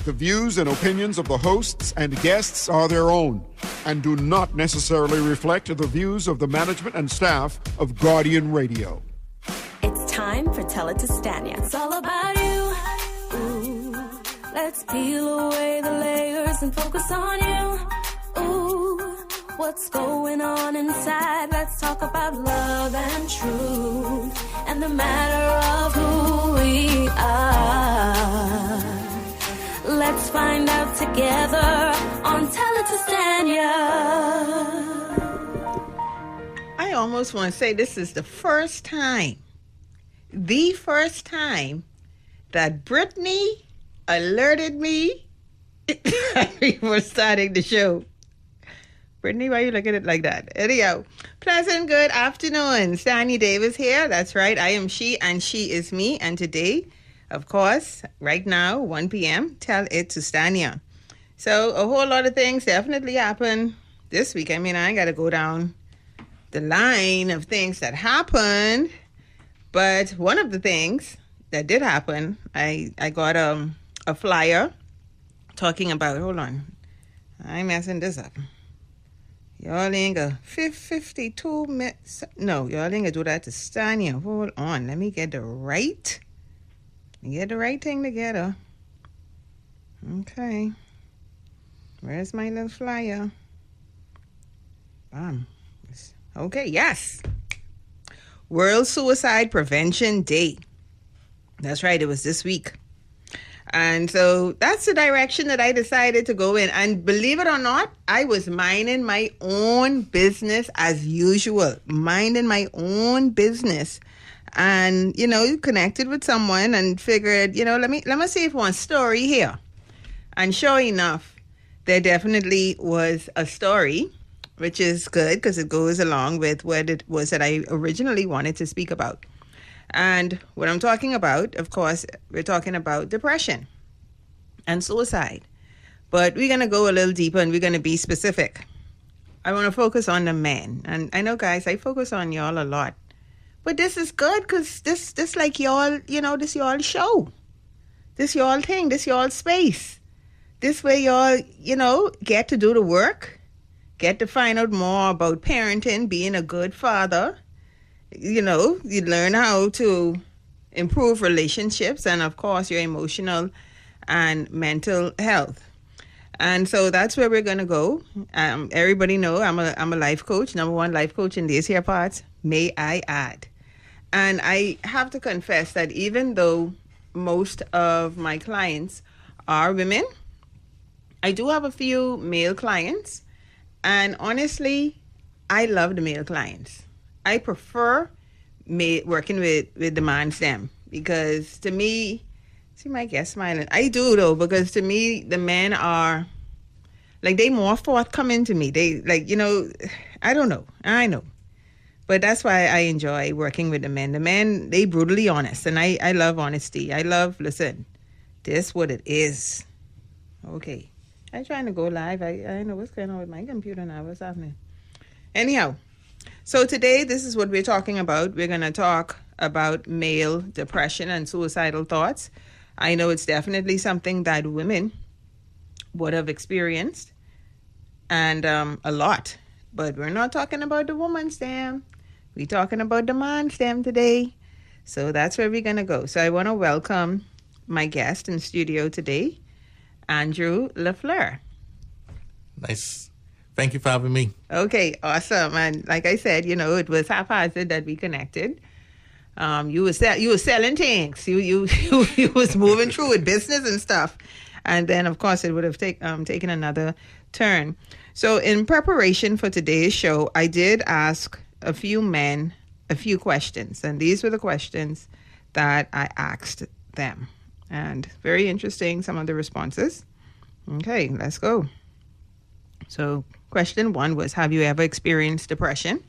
The views and opinions of the hosts and guests are their own and do not necessarily reflect the views of the management and staff of Guardian Radio. It's time for Tell It to Stanya. It's all about you. Ooh, let's peel away the layers and focus on you. Ooh, what's going on inside? Let's talk about love and truth and the matter of who we are. Let's find out together on Tell It to Stanya. I almost want to say this is the first time that Brittany alerted me that we were starting the show. Brittany, why are you looking at it like that? Anyhow, pleasant good afternoon. Stanya Davis here. That's right. I am she and she is me. And today, of course, right now, 1 p.m., Tell It to Stanya. So a whole lot of things definitely happened this week. I mean, I ain't got to go down the line of things that happened. But one of the things that did happen, I got a flyer talking about, hold on, I'm messing this up. Y'all ain't got 52 minutes. No, y'all ain't gonna do that to Stanya. Hold on, let me get the right thing together. Okay. Where's my little flyer? Okay, yes. World Suicide Prevention Day. That's right, it was this week. And so that's the direction that I decided to go in. And believe it or not, I was minding my own business as usual. Minding my own business. And, connected with someone and figured, let me see if one story here. And sure enough, there definitely was a story, which is good because it goes along with what it was that I originally wanted to speak about. And what I'm talking about, of course, we're talking about depression and suicide. But we're going to go a little deeper and we're going to be specific. I want to focus on the men. And I know, guys, I focus on y'all a lot. But this is good because this like y'all, this y'all show. This y'all thing, this y'all space. This way y'all, get to do the work. Get to find out more about parenting, being a good father. You learn how to improve relationships and, of course, your emotional and mental health. And so that's where we're going to go. Everybody know I'm a life coach, number one life coach in these here parts, may I add. And I have to confess that even though most of my clients are women, I do have a few male clients. And honestly, I love the male clients. I prefer working with the man's them because to me, see my guest smiling. I do though, because to me, the men are like, they more forthcoming to me. They I don't know. I know. But that's why I enjoy working with the men. The men, they brutally honest and I love honesty. I love, listen, this what it is. Okay. I'm trying to go live. I know what's going on with my computer now. What's happening? Anyhow. So today, this is what we're talking about. We're going to talk about male depression and suicidal thoughts. I know it's definitely something that women would have experienced and a lot. But we're not talking about the woman's them. We're talking about the man's them today. So that's where we're going to go. So I want to welcome my guest in studio today, Andrew LaFleur. Nice. Thank you for having me. Okay, awesome. And like I said, it was haphazard that we connected. You were selling things. You was moving through with business and stuff, and then of course it would have taken another turn. So in preparation for today's show, I did ask a few men a few questions, and these were the questions that I asked them, and very interesting some of the responses. Okay, let's go. So question 1 was, have you ever experienced depression?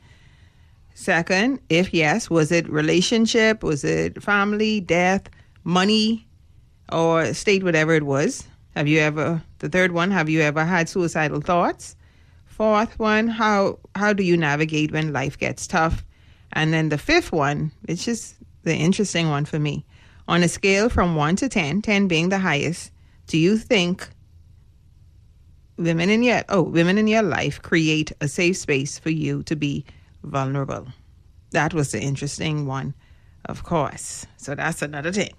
Second, if yes, was it relationship? Was it family, death, money, or state, whatever it was? The third one, have you ever had suicidal thoughts? Fourth one, how do you navigate when life gets tough? And then the fifth one, which is the interesting one for me, on a scale from 1 to 10, 10 being the highest, do you think women in your life create a safe space for you to be vulnerable? That was the interesting one, of course. So that's another thing.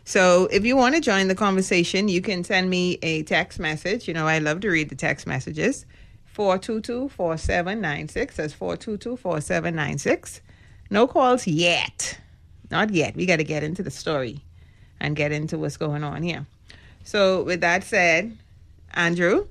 So if you want to join the conversation, you can send me a text message. You know, I love to read the text messages. 422-4796. That's 422-4796. No calls yet. Not yet. We got to get into the story and get into what's going on here. So with that said, Andrew,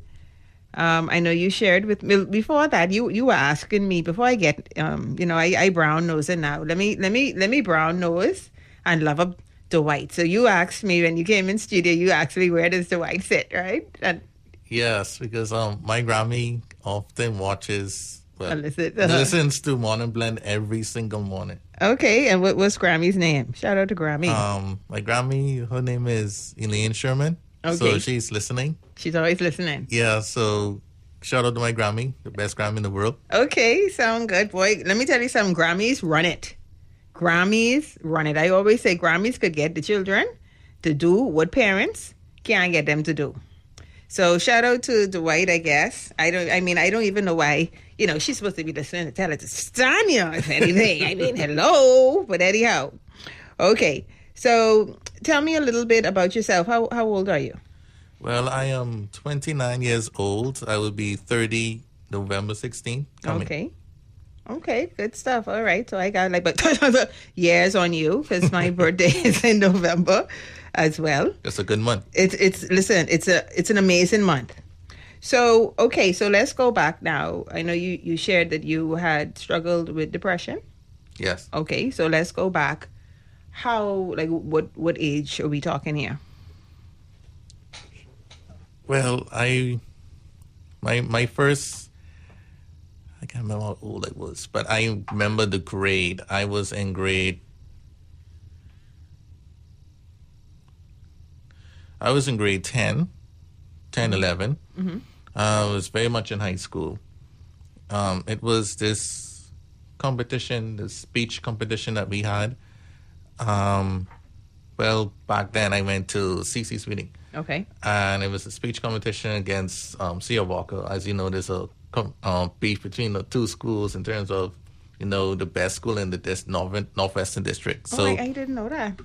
I know you shared with me before that. You were asking me before I get I brown nose it now. Let me brown nose and love up Dwight. So you asked me when you came in studio. You asked me, where does Dwight sit, right? And Yes, because my Grammy often listens listens to Morning Blend every single morning. Okay, and what's Grammy's name? Shout out to Grammy. My Grammy, her name is Elaine Sherman. Okay. So she's listening. She's always listening. Yeah, so shout out to my Grammy, the best Grammy in the world. Okay, sound good, boy. Let me tell you something. Grammys run it. Grammys run it. I always say Grammys could get the children to do what parents can't get them to do. So shout out to Dwight, I guess. I don't even know why. You know, she's supposed to be listening to tell it to Stanya, if anything. I mean, hello. But anyhow. Okay. So tell me a little bit about yourself. How old are you? Well, I am 29 years old. I will be 30 November 16th. Okay. Okay, good stuff. All right. So I got like years on you because my birthday is in November as well. It's a good month. It's an amazing month. So, okay, so let's go back now. I know you shared that you had struggled with depression. Yes. Okay, so let's go back. How, like, what age are we talking here? Well, my first, I can't remember how old I was, but I remember the grade. I was in grade 10, 11. Mm-hmm. I was very much in high school. It was this competition, this speech competition that we had. Well, back then I went to CC's meeting. Okay. And it was a speech competition against C.R. Walker. As you know, there's a beef between the two schools in terms of, the best school in the Northwestern District. So I didn't know that.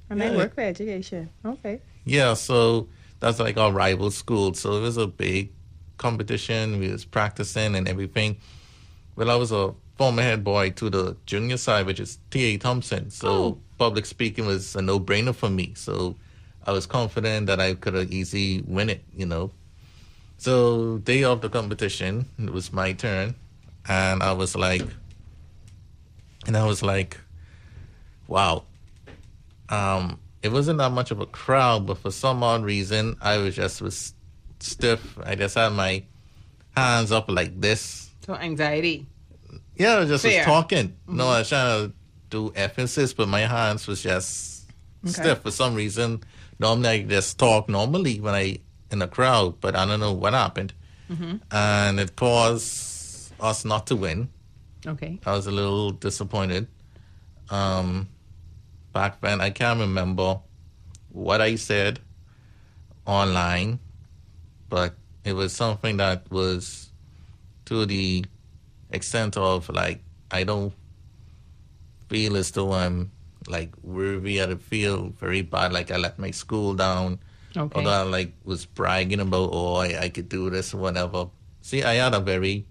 And I work for education. Okay. Yeah, so that's like our rival school. So it was a big competition. We was practicing and everything. Well, I was a former head boy to the junior side, which is T.A. Thompson. So public speaking was a no-brainer for me. So I was confident that I could easily win it, So day of the competition, it was my turn. And I was like, wow. It wasn't that much of a crowd, but for some odd reason, I was stiff. I just had my hands up like this. So anxiety. Yeah, I was talking. Mm-hmm. No, I was trying to do emphasis, but my hands was just stiff for some reason. Normally, I just talk normally when I in a crowd, but I don't know what happened. Mm-hmm. And it caused us not to win. Okay. I was a little disappointed. Back then, I can't remember what I said online, but it was something that was to the extent of, like, I don't feel as though I'm, like, worthy. I feel very bad, like I let my school down. Okay. Although I, like, was bragging about, I could do this or whatever. See, I had a very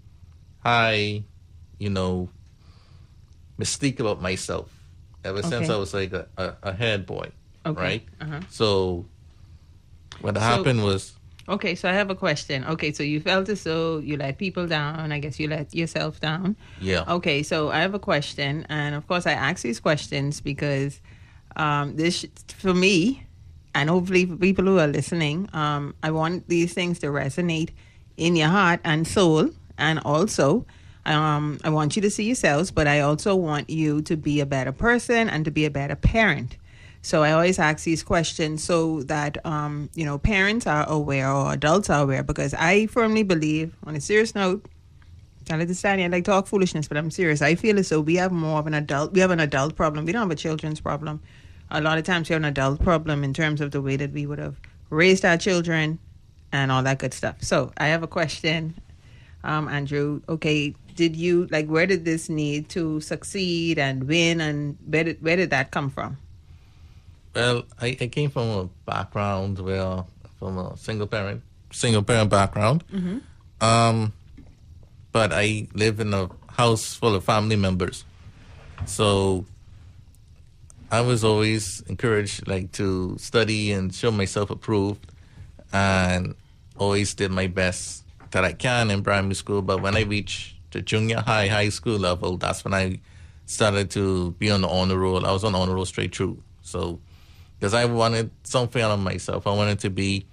high, mystique about myself. Ever since I was like a head boy, right? Uh-huh. So what happened was... Okay, so I have a question. Okay, so you felt as though you let people down. I guess you let yourself down. Yeah. Okay, so I have a question. And of course, I ask these questions because this, for me, and hopefully for people who are listening, I want these things to resonate in your heart and soul. And also... I want you to see yourselves, but I also want you to be a better person and to be a better parent. So I always ask these questions so that, parents are aware or adults are aware, because I firmly believe, on a serious note, I like talk foolishness, but I'm serious. I feel as though we have more of an adult problem. We don't have a children's problem. A lot of times we have an adult problem in terms of the way that we would have raised our children, and all that good stuff. So I have a question, Andrew. Okay, did you like where did this need to succeed and win, and where did that come from? Well, I came from a background where from a single parent background. Um, but I live in a house full of family members, so I was always encouraged like to study and show myself approved, and always did my best that I can in primary school. But when I reached the junior high school level, that's when I started to be on the honor roll. I was on honor roll straight through. So because I wanted something out of myself, I wanted to be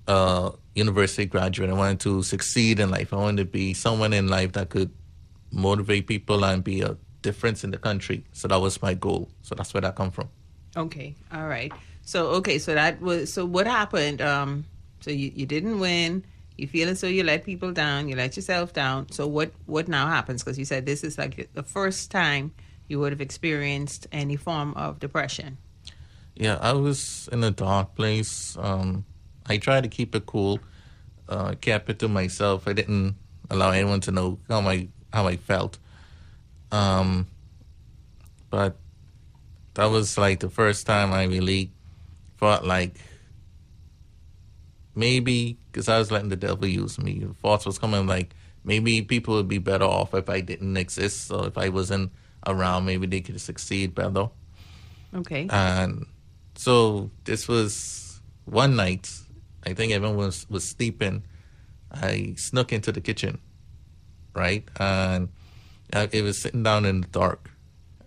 a university graduate. I wanted to succeed in life. I wanted to be someone in life that could motivate people and be a difference in the country. So that was my goal. So that's where that come from. Okay, all right. So so what happened? So you didn't win. You feel as though you let people down. You let yourself down. So what now happens? Because you said this is like the first time you would have experienced any form of depression. Yeah, I was in a dark place. I tried to keep it cool. Kept it to myself. I didn't allow anyone to know how I felt. But that was like the first time I really felt like maybe, because I was letting the devil use me. The thoughts was coming like maybe people would be better off if I didn't exist. So if I wasn't around, maybe they could succeed better. Okay. And so this was one night. I think everyone was sleeping. I snuck into the kitchen, right? And it was sitting down in the dark.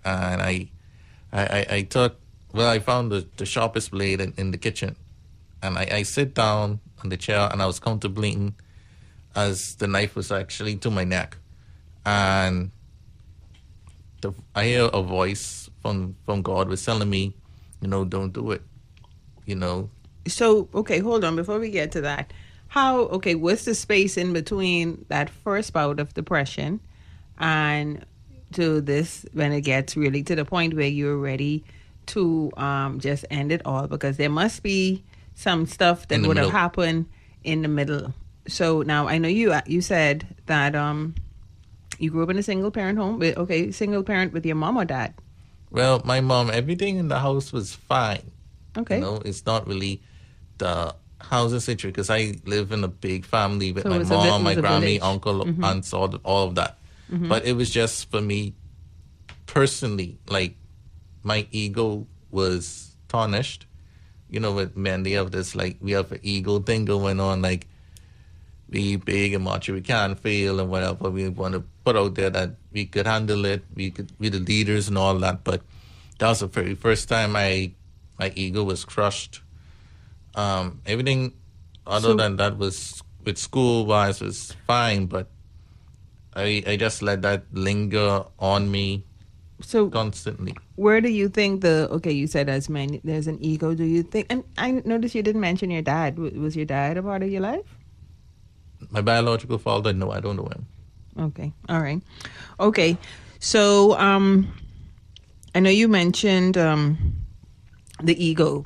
And I thought, well, I found the sharpest blade in the kitchen. And I sit down on the chair and I was contemplating as the knife was actually to my neck. And I hear a voice from God was telling me, don't do it, So, okay, hold on. Before we get to that, what's the space in between that first bout of depression and to this, when it gets really to the point where you're ready to just end it all? Because there must be some stuff that would have happened in the middle. So now I know you said that you grew up in a single parent home. Single parent with your mom or dad? Well, my mom, everything in the house was fine. Okay. It's not really the housing situation because I live in a big family with So my it was mom, my Grammy, village. uncle, aunts, all of that. But it was just for me personally, like my ego was tarnished. With men, they have this, like, we have an ego thing going on, like, be big and macho, we can't fail and whatever. We want to put out there that we could handle it, we could be the leaders and all that. But that was the very first time my ego was crushed. Everything other than that was, with school-wise, was fine, but I just let that linger on me constantly. Where do you think you said as men, there's an ego. Do you think, and I noticed you didn't mention your dad. Was your dad a part of your life? My biological father, no, I don't know him. Okay. All right. Okay. So, I know you mentioned the ego.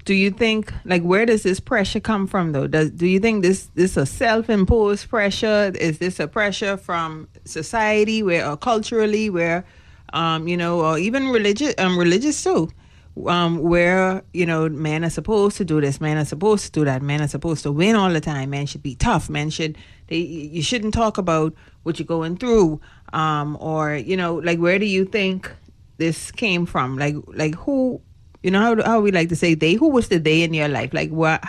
Do you think, like, where does this pressure come from, though? Do you think this a self-imposed pressure? Is this a pressure from society, or culturally, where, or even religious too, where, men are supposed to do this, men are supposed to do that, men are supposed to win all the time, men should be tough, you shouldn't talk about what you're going through, or, like, where do you think this came from? Like who? How we like to say they? Who was the they in your life? Like, where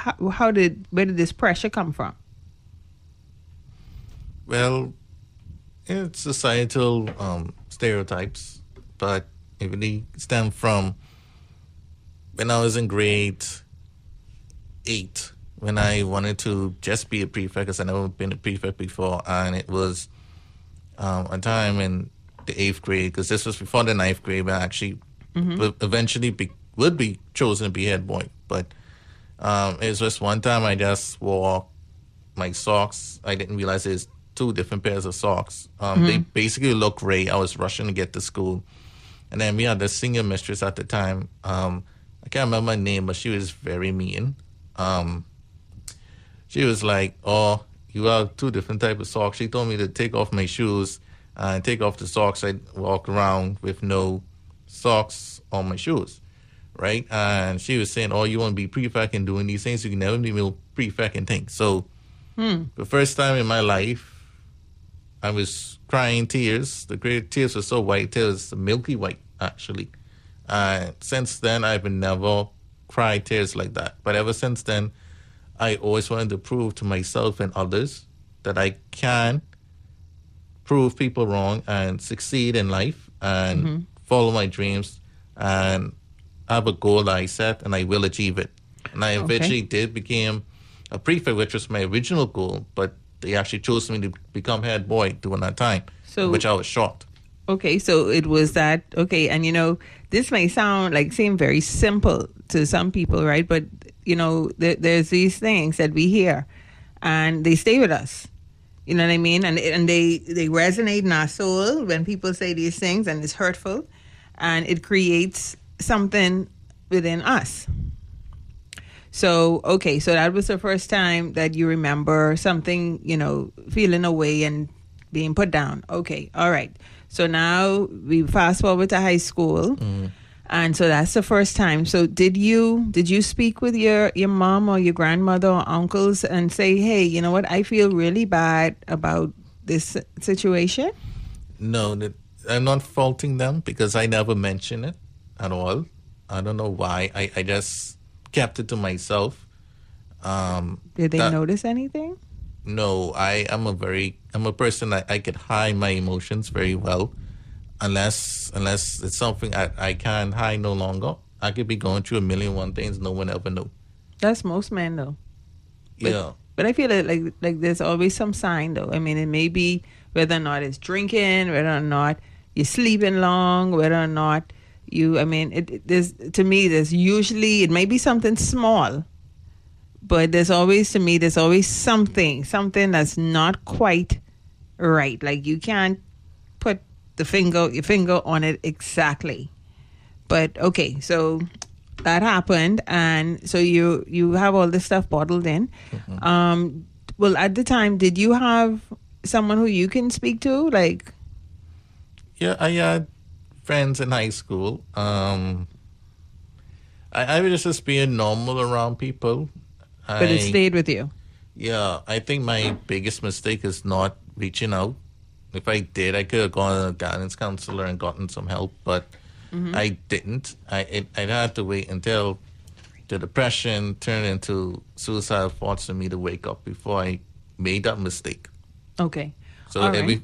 did this pressure come from? Well, it's societal stereotypes, but it really stemmed from when I was in grade 8, when I wanted to just be a prefect, because I never been a prefect before, and it was a time in the 8th grade, because this was before the 9th grade, but actually eventually would be chosen to be head boy. But it was just one time I just wore my socks. I didn't realize there's 2 different pairs of socks. They basically looked gray. I was rushing to get to school. And then we had the senior mistress at the time. I can't remember her name, but she was very mean. She was like, "Oh, you have two different type of socks." She told me to take off my shoes and take off the socks. I walk around with no socks on my shoes, right? And she was saying, "Oh, you want to be prefect and doing these things? You can never be no prefect and things." So, the first time in my life, I was crying tears. The great tears were so white, tears milky white, actually. Since then, I've never cried tears like that. But ever since then, I always wanted to prove to myself and others that I can prove people wrong and succeed in life and follow my dreams and have a goal that I set and I will achieve it. And I eventually did become a prefect, which was my original goal, but they actually chose me to become head boy during that time, which I was shocked. Okay, so it was that, okay, and this may seem very simple to some people, right? But, there's these things that we hear and they stay with us. You know what I mean? And they resonate in our soul when people say these things, and it's hurtful, and it creates something within us. So, okay, so that was the first time that you remember something, feeling away and being put down. Okay, all right. So now we fast forward to high school. And so that's the first time. So did you speak with your mom or your grandmother or uncles and say, hey, you know what, I feel really bad about this situation? No, I'm not faulting them because I never mentioned it at all. I don't know why. I just kept it to myself. Did they notice anything? No, I'm a person that I could hide my emotions very well. Unless it's something I can't hide no longer. I could be going through a million and one things, no one ever know. That's most men, though. But I feel like there's always some sign, though. I mean, it may be whether or not it's drinking, whether or not you're sleeping long, whether or not there's usually, it may be something small, but there's always something that's not quite right. Like you can't put your finger on it exactly. But okay, so that happened, and so you have all this stuff bottled in. Well, at the time, did you have someone who you can speak to? Like, yeah, I had friends in high school. I was just being normal around people. But it stayed with you. Yeah, I think my biggest mistake is not reaching out. If I did, I could have gone to a guidance counselor and gotten some help, but I didn't. I had to wait until the depression turned into suicidal thoughts for me to wake up before I made that mistake. Okay. So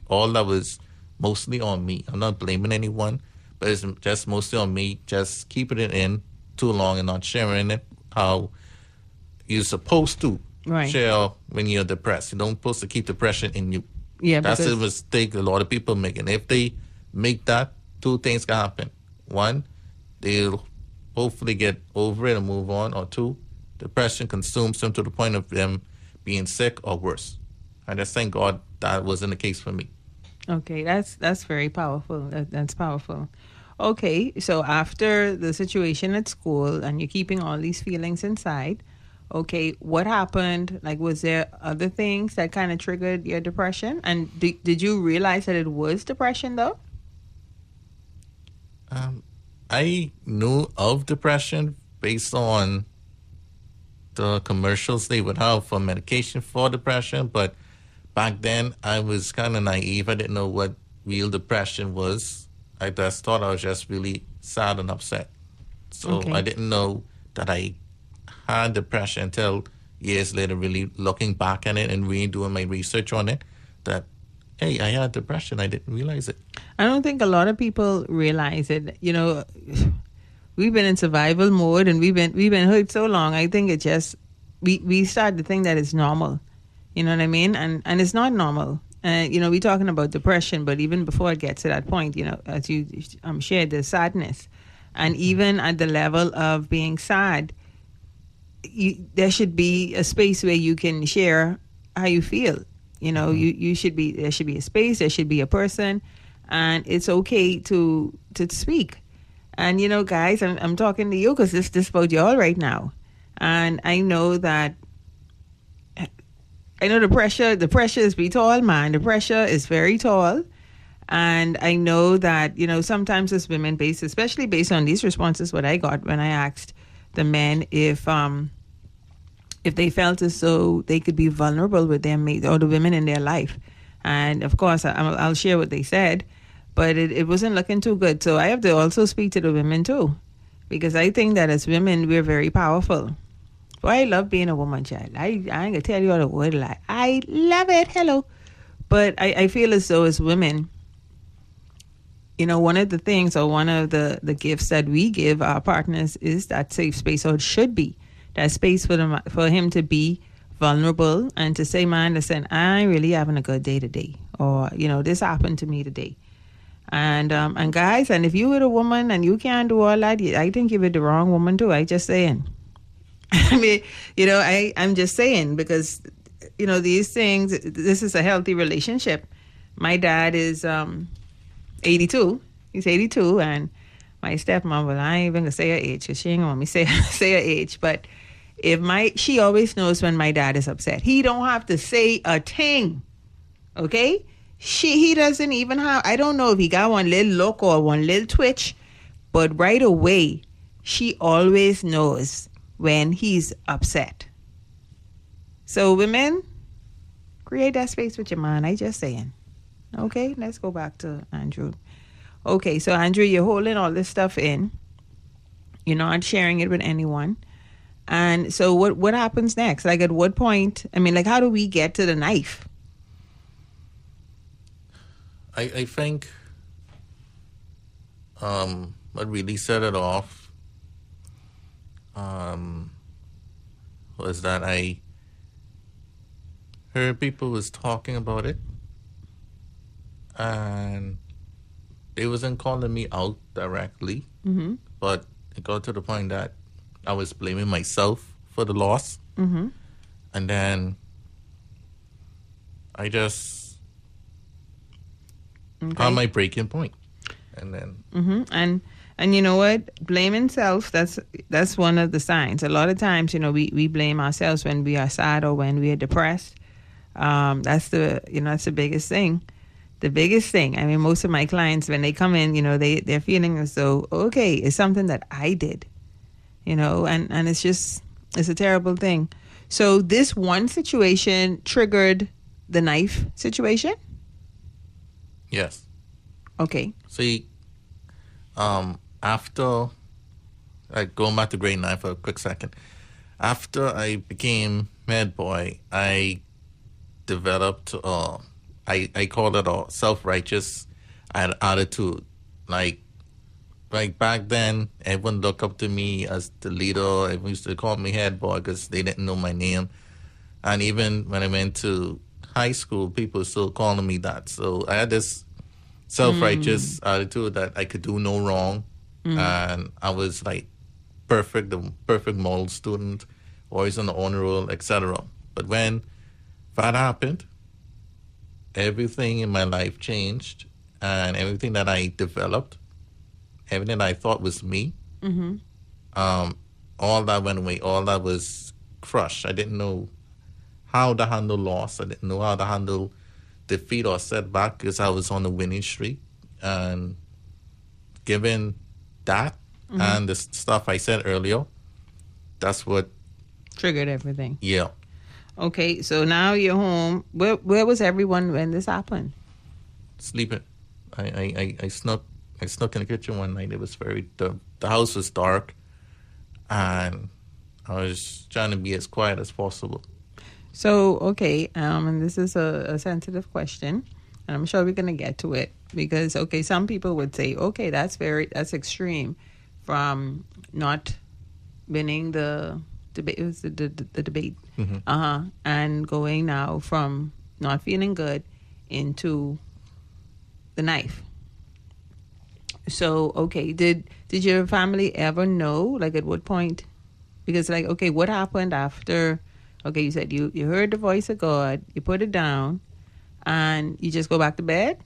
all that was mostly on me. I'm not blaming anyone, but it's just mostly on me, just keeping it in too long and not sharing it how you're supposed to share when you're depressed. You're not supposed to keep depression in you. Yeah, that's a mistake a lot of people make. And if they make that, two things can happen. One, they'll hopefully get over it and move on. Or two, depression consumes them to the point of them being sick or worse. I just thank God that wasn't the case for me. Okay, that's very powerful. That's powerful. Okay, so after the situation at school and you're keeping all these feelings inside, okay, what happened? Like, was there other things that kind of triggered your depression? And did you realize that it was depression, though? I knew of depression based on the commercials they would have for medication for depression, but back then I was kind of naive. I didn't know what real depression was. I just thought I was just really sad and upset. So I didn't know that I had depression until years later, really looking back at it and really doing my research on it, that, hey, I had depression. I didn't realize it. I don't think a lot of people realize it. We've been in survival mode and we've been hurt so long. I think it just, we start to think that it's normal. You know what I mean? And it's not normal. We're talking about depression, but even before it gets to that point, as you shared, the sadness. And even at the level of being sad, there should be a space where you can share how you feel. There should be a space, there should be a person, and it's okay to speak. And guys, I'm talking to you because this is about y'all right now. And I know that the pressure is be tall, man. The pressure is very tall. And I know that, sometimes as women especially based on these responses, what I got when I asked the men if they felt as though they could be vulnerable with their mate or the women in their life. And of course, I'll share what they said, but it wasn't looking too good. So I have to also speak to the women too, because I think that as women, we're very powerful. Boy, I love being a woman, child. I ain't gonna tell you all the word lie. I love it. Hello. But I feel as though as women, one of the things or one of the gifts that we give our partners is that safe space, or it should be that space for him to be vulnerable and to say, man, listen, I ain't really having a good day today, or this happened to me today. And guys, and if you were a woman and you can't do all that, I think you're with the wrong woman too. I just saying. I mean, I'm just saying, because these things, this is a healthy relationship. My dad is 82. He's 82, and my stepmom, well, I ain't even gonna say her age because she ain't gonna want me say her age. But she always knows when my dad is upset. He don't have to say a thing, okay? He doesn't even have. I don't know if he got one little look or one little twitch, but right away, she always knows when he's upset. So women, create that space with your man. I just saying. Okay, let's go back to Andrew. Okay, so Andrew, you're holding all this stuff in. You're not sharing it with anyone. And so what happens next? Like at what point, how do we get to the knife? I think what really set it off was that I heard people was talking about it, and they wasn't calling me out directly, but it got to the point that I was blaming myself for the loss. And then I just found my breaking point. And then and you know what, blaming self, that's one of the signs. A lot of times, we blame ourselves when we are sad or when we are depressed. That's the biggest thing. The biggest thing. Most of my clients, when they come in, they're feeling as though, okay, it's something that I did, and it's a terrible thing. So this one situation triggered the knife situation? Yes. Okay. See, after, going back to grade 9 for a quick second, after I became med boy, I developed, I call it a self-righteous attitude. Like back then, everyone looked up to me as the leader. Everyone used to call me head boy because they didn't know my name. And even when I went to high school, people still calling me that. So I had this self-righteous attitude that I could do no wrong. And I was like the perfect model student, always on the honor roll, etc. But when that happened, everything in my life changed, and everything that I developed, everything that I thought was me, all that went away. All that was crushed. I didn't know how to handle loss. I didn't know how to handle defeat or setback because I was on the winning streak. And given that and the stuff I said earlier, that's what triggered everything. Yeah. Okay, so now you're home. Where was everyone when this happened? Sleeping. I snuck in the kitchen one night. It was the house was dark, and I was trying to be as quiet as possible. So, okay, and this is a sensitive question, and I'm sure we're going to get to it because, okay, some people would say, okay, that's extreme from not winning the debate. It was the debate, and going now from not feeling good into the knife. So, okay, did your family ever know, like, at what point? Because, like, okay, what happened after? Okay, you said you heard the voice of God, you put it down, and you just go back to bed?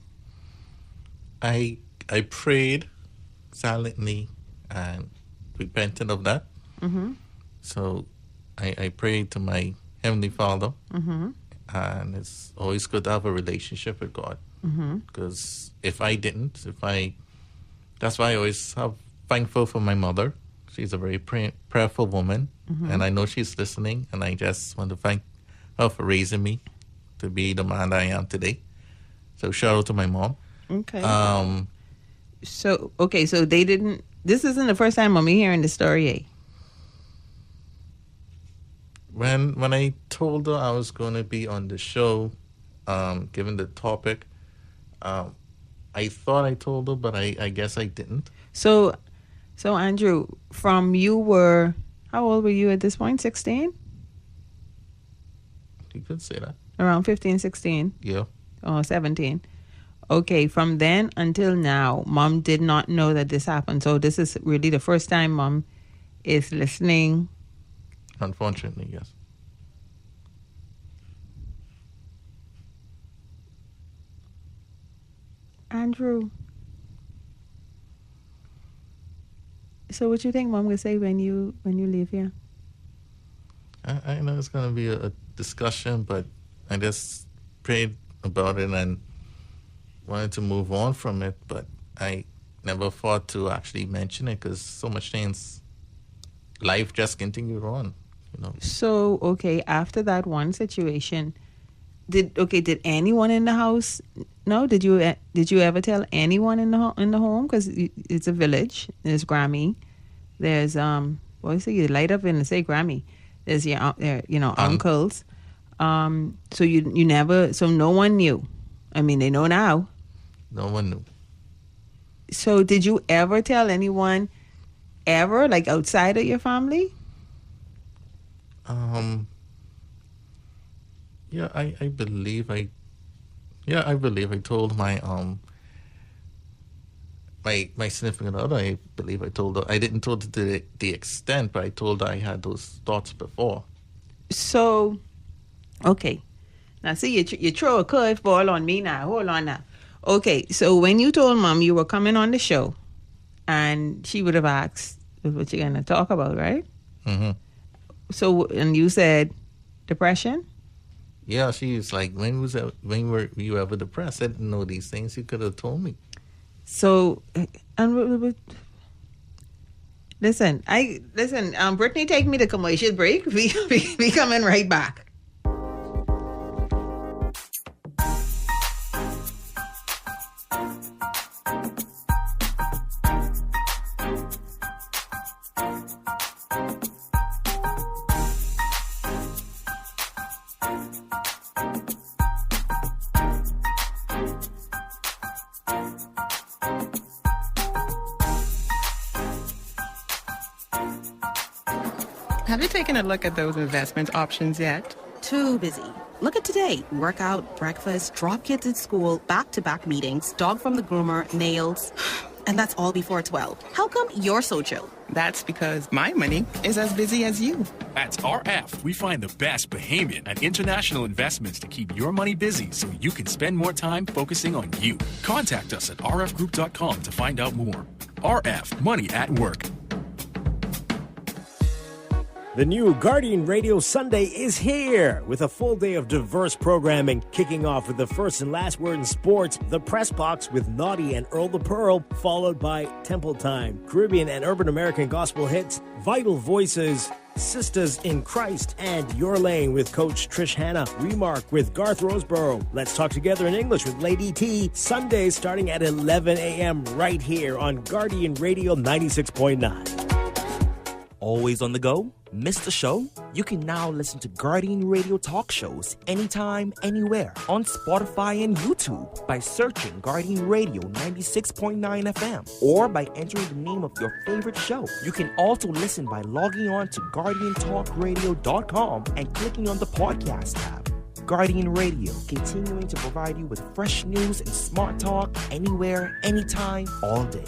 I prayed silently and repented of that. So I pray to my Heavenly Father, and it's always good to have a relationship with God. Because if I didn't, that's why I always have thankful for my mother. She's a very prayerful woman, and I know she's listening, and I just want to thank her for raising me to be the man that I am today. So shout out to my mom. Okay. So they didn't, this isn't the first time Mommy hearing the story, eh? When I told her I was going to be on the show, given the topic, I thought I told her, but I guess I didn't. So Andrew, how old were you at this point? 16? You could say that. Around 15, 16? Yeah. Oh, 17. Okay, from then until now, Mom did not know that this happened. So this is really the first time Mom is listening. Unfortunately, yes. Andrew. So what you think Mom will say when you leave here? I know it's going to be a discussion, but I just prayed about it and wanted to move on from it, but I never thought to actually mention it because so much things, life just continued on, you know. So, okay, after that one situation, did anyone in the house know? Did you ever tell anyone in the home? Because it's a village. There's Grammy. There's what is it? You light up and say Grammy. There's your uncles. So you never. So no one knew. I mean, they know now. No one knew. So did you ever tell anyone ever, like outside of your family? Yeah, I believe I told my my significant other. I believe I told her. I didn't tell her to the extent, but I told her I had those thoughts before. So, okay. Now, see, you throw a curveball on me now. Hold on now. Okay, so when you told Mom you were coming on the show, and she would have asked what you're going to talk about, right? Mm-hmm. So, and you said depression? Yeah, she's like, when were you ever depressed? I didn't know these things. You could have told me. So, listen. Brittany, take me to commercial break. We coming right back. Have you taken a look at those investment options yet? Too busy. Look at today. Workout, breakfast, drop kids at school, back-to-back meetings, dog from the groomer, nails. And that's all before 12. How come you're so chill? That's because my money is as busy as you. At RF, we find the best Bahamian and international investments to keep your money busy so you can spend more time focusing on you. Contact us at rfgroup.com to find out more. RF, money at work. The new Guardian Radio Sunday is here with a full day of diverse programming, kicking off with the first and last word in sports, the Press Box with Naughty and Earl the Pearl, followed by Temple Time, Caribbean and urban American gospel hits, Vital Voices, Sisters in Christ, and Your Lane with Coach Trish Hanna, Remark with Garth Roseborough, Let's Talk Together in English with Lady T, Sundays starting at 11 a.m. right here on Guardian Radio 96.9. Always on the go? Missed a show? You can now listen to Guardian Radio talk shows anytime, anywhere on Spotify and YouTube by searching Guardian Radio 96.9 FM or by entering the name of your favorite show. You can also listen by logging on to GuardianTalkRadio.com and clicking on the podcast tab. Guardian Radio, continuing to provide you with fresh news and smart talk anywhere, anytime, all day.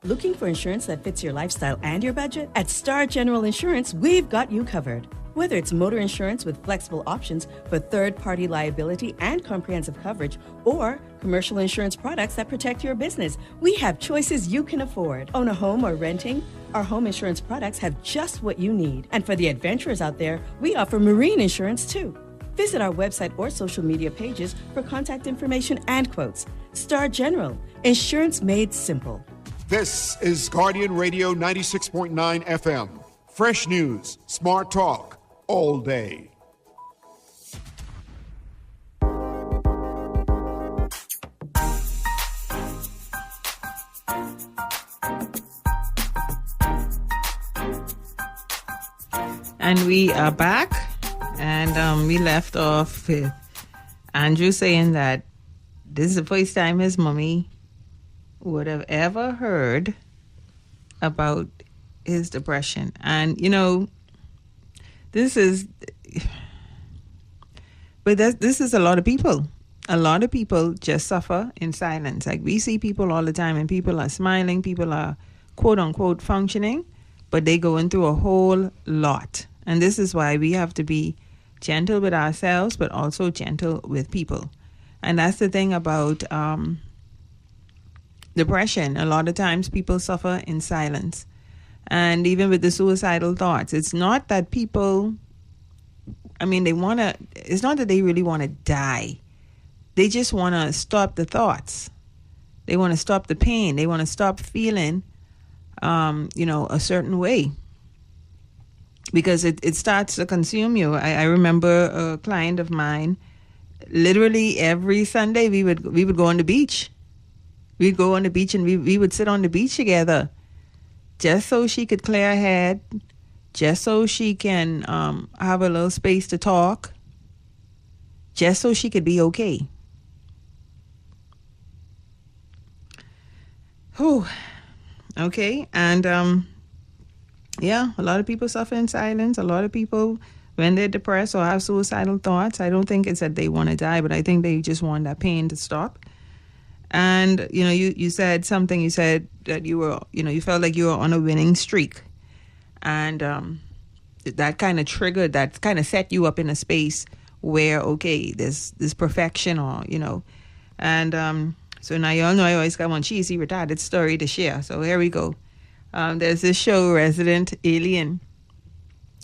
Looking for insurance that fits your lifestyle and your budget? At Star General Insurance, we've got you covered. Whether it's motor insurance with flexible options for third-party liability and comprehensive coverage, or commercial insurance products that protect your business, we have choices you can afford. Own a home or renting? Our home insurance products have just what you need. And for the adventurers out there, we offer marine insurance too. Visit our website or social media pages for contact information and quotes. Star General, insurance made simple. This is Guardian Radio 96.9 FM. Fresh news, smart talk, all day. And we are back, and we left off with Andrew saying that this is the first time his mommy would have ever heard about his depression. And, you know, this is a lot of people. A lot of people just suffer in silence. Like, we see people all the time, and people are smiling, people are quote unquote functioning, but they going through a whole lot. And this is why we have to be gentle with ourselves, but also gentle with people. And that's the thing about depression. A lot of times people suffer in silence. And even with the suicidal thoughts, it's not that people, it's not that they really want to die. They just want to stop the thoughts. They want to stop the pain. They want to stop feeling, a certain way. Because it starts to consume you. I remember a client of mine, literally every Sunday we would go on the beach. We'd go on the beach and we would sit on the beach together, just so she could clear her head, just so she can have a little space to talk, just so she could be okay. Whew. Okay, and yeah, a lot of people suffer in silence. A lot of people, when they're depressed or have suicidal thoughts, I don't think it's that they want to die, but I think they just want that pain to stop. And, you said something, you said that you were, you felt like you were on a winning streak. And that kind of triggered, that kind of set you up in a space where, okay, there's this perfection or, And so now you all know I always got one cheesy, retarded story to share. So here we go. There's this show, Resident Alien,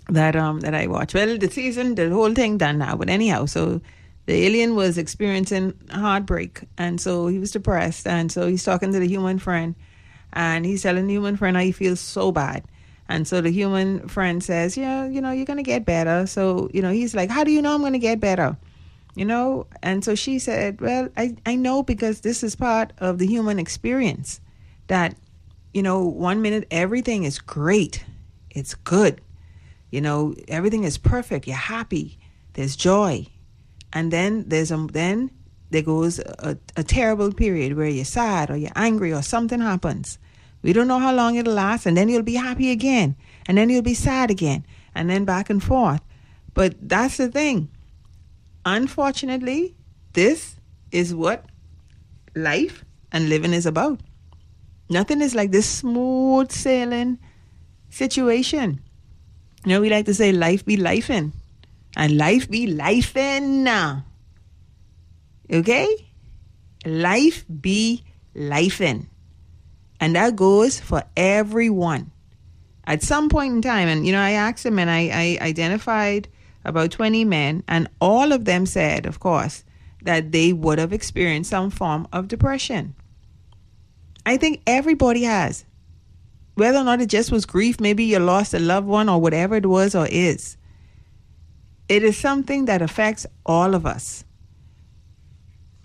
that I watched. Well, the whole thing done now. But anyhow, so the alien was experiencing heartbreak, and so he was depressed, and so he's talking to the human friend, and he's telling the human friend how he feels so bad. And so the human friend says, yeah, you're going to get better. So, he's like, how do you know I'm going to get better? And so she said, well, I know because this is part of the human experience that, 1 minute everything is great. It's good. Everything is perfect. You're happy. There's joy. And then there goes a terrible period where you're sad or you're angry or something happens. We don't know how long it'll last, and then you'll be happy again, and then you'll be sad again, and then back and forth. But that's the thing. Unfortunately, this is what life and living is about. Nothing is like this smooth sailing situation. We like to say life be lifing. And life be lifing. Okay? Life be lifing. And that goes for everyone. At some point in time, and I asked them, and I identified about 20 men, and all of them said, of course, that they would have experienced some form of depression. I think everybody has. Whether or not it just was grief, maybe you lost a loved one or whatever it was or is. It is something that affects all of us.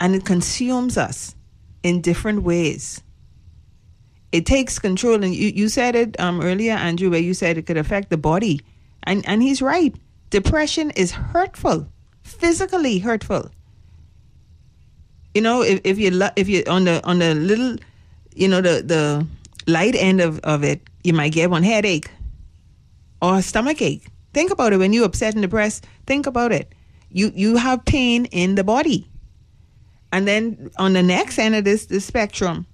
And it consumes us in different ways. It takes control. And you said it earlier, Andrew, where you said it could affect the body. And he's right. Depression is hurtful, physically hurtful. If you're on the little, the light end of it, you might get one headache or a stomach ache. Think about it. When you're upset and depressed, think about it. You have pain in the body. And then on the next end of this spectrum,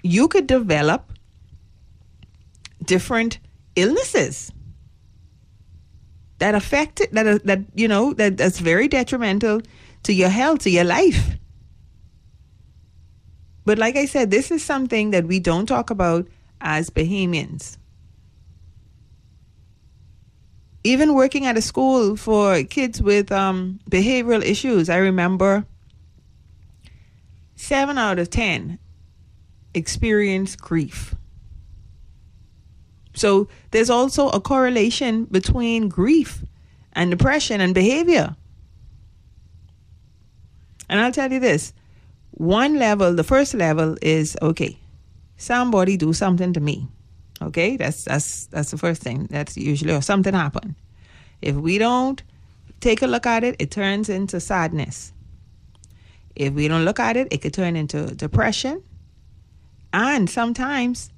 you could develop different illnesses that affect it, that's very detrimental to your health, to your life. But like I said, this is something that we don't talk about as Bahamians. even working at a school for kids with behavioral issues, I remember 7 out of 10 experience grief. So there's also a correlation between grief and depression and behavior. And I'll tell you this. One level, the first level is, okay, somebody do something to me. Okay, that's the first thing. That's usually, or something happened. If we don't take a look at it, it turns into sadness. If we don't look at it, it could turn into depression. And sometimes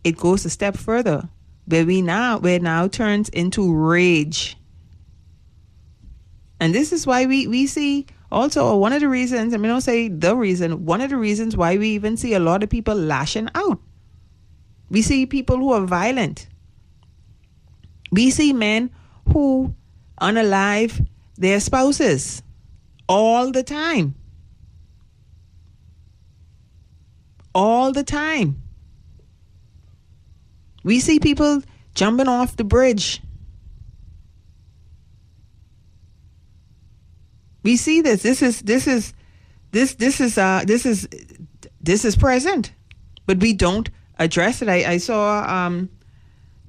it goes a step further, where it now turns into rage. And this is why we see also one of the reasons, I mean, don't say the reason, one of the reasons why we even see a lot of people lashing out. We see people who are violent. We see men who unalive their spouses all the time. All the time. We see people jumping off the bridge. We see this. This is present, but we don't address it. I saw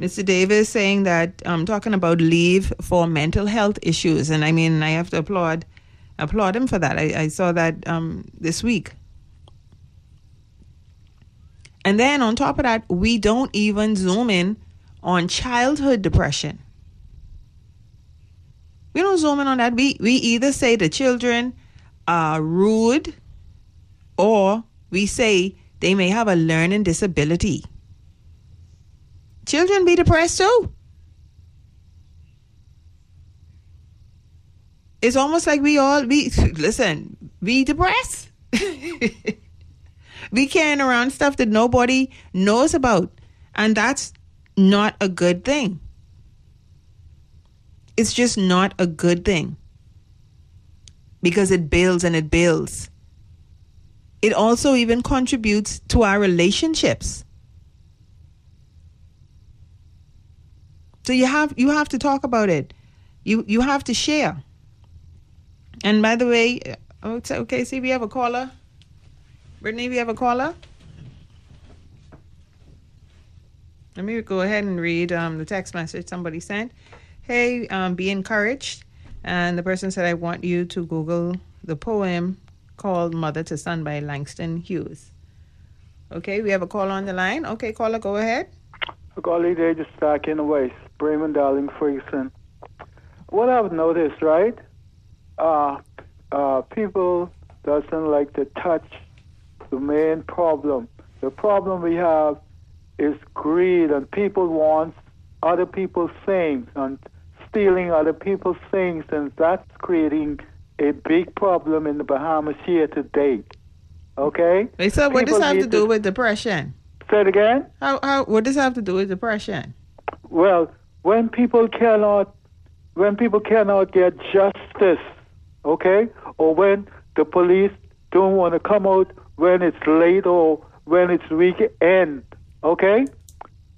Mr. Davis saying that talking about leave for mental health issues, and I mean I have to applaud him for that. I saw that this week. And then on top of that, we don't even zoom in on childhood depression. We don't zoom in on that. We either say the children are rude, or we say they may have a learning disability. Children be depressed too. It's almost like we depressed. We carrying around stuff that nobody knows about. And that's not a good thing. It's just not a good thing. Because it builds and it builds. It also even contributes to our relationships. So you have to talk about it. You have to share. And by the way, okay, see, we have a caller. Brittany, we have a caller. Let me go ahead and read the text message somebody sent. Hey, be encouraged. And the person said, I want you to Google the poem called Mother to Son by Langston Hughes. Okay, we have a caller on the line. Okay, caller, go ahead. Golly, they just back in the West. Bremen, Darling, Ferguson. What I've noticed, right? People doesn't like to touch the main problem. The problem we have is greed, and people want other people's things and stealing other people's things, and that's creating a big problem in the Bahamas here to date. Okay? Wait, so what does this have to do with depression? Say it again? What does this have to do with depression? Well, when people cannot get justice, okay, or when the police don't want to come out when it's late or when it's weekend, okay,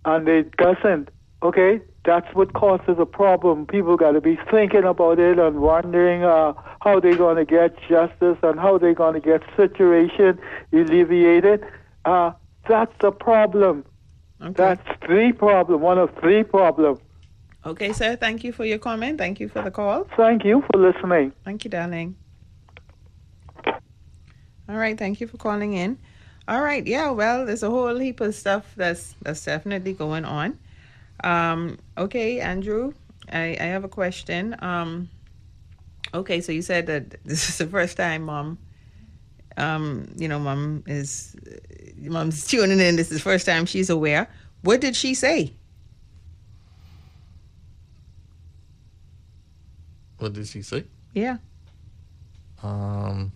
and it doesn't, okay, that's what causes a problem. People got to be thinking about it and wondering how they're going to get justice and how they're going to get situation alleviated. That's the problem. Okay. That's one of three problems. Okay, sir. Thank you for your comment. Thank you for the call. Thank you for listening. Thank you, darling. All right. Thank you for calling in. All right. Yeah, well, there's a whole heap of stuff that's definitely going on. Okay, Andrew, I have a question. Okay, so you said that this is the first time mom's tuning in. This is the first time she's aware. What did she say? What did she say? Yeah. When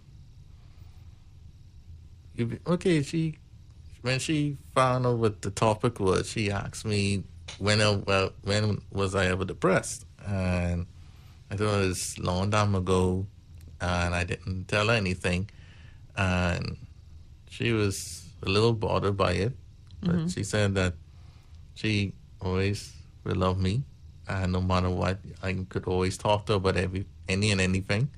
she found out what the topic was, she asked me when was I ever depressed, and I thought it was a long time ago, and I didn't tell her anything, and she was a little bothered by it, but she said that she always will love me, and no matter what, I could always talk to her about any and anything.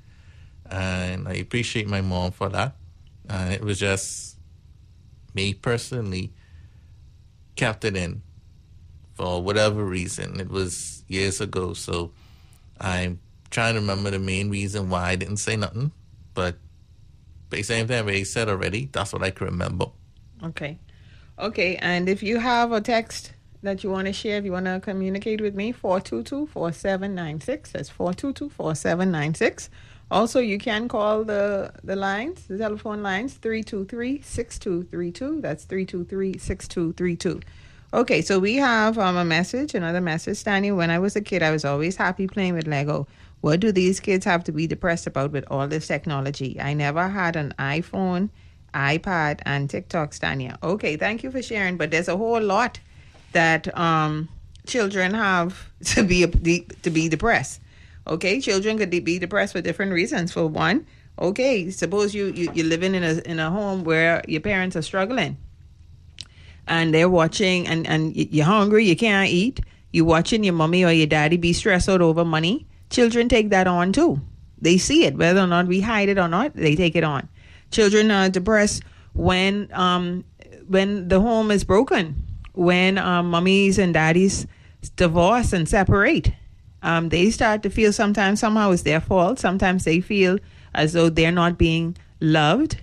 And I appreciate my mom for that. And it was just me personally kept it in for whatever reason. It was years ago, so I'm trying to remember the main reason why I didn't say nothing. But based on everything I already said already, that's what I can remember. Okay. Okay, and if you have a text that you want to share, if you want to communicate with me, 422-4796. That's 422-4796. Also, you can call the lines, the telephone lines, 323-6232. That's 323-6232. Okay, so we have another message. Stanley, when I was a kid, I was always happy playing with Lego. What do these kids have to be depressed about with all this technology? I never had an iPhone, iPad, and TikTok, Stania. Okay, thank you for sharing, but there's a whole lot that children have to be depressed. Okay, children could be depressed for different reasons. For one, okay, suppose you're living in a home where your parents are struggling, and they're watching, and you're hungry, you can't eat. You're watching your mommy or your daddy be stressed out over money. Children take that on too. They see it, whether or not we hide it or not. They take it on. Children are depressed when the home is broken, when mummies and daddies divorce and separate. They start to feel somehow it's their fault. Sometimes they feel as though they're not being loved.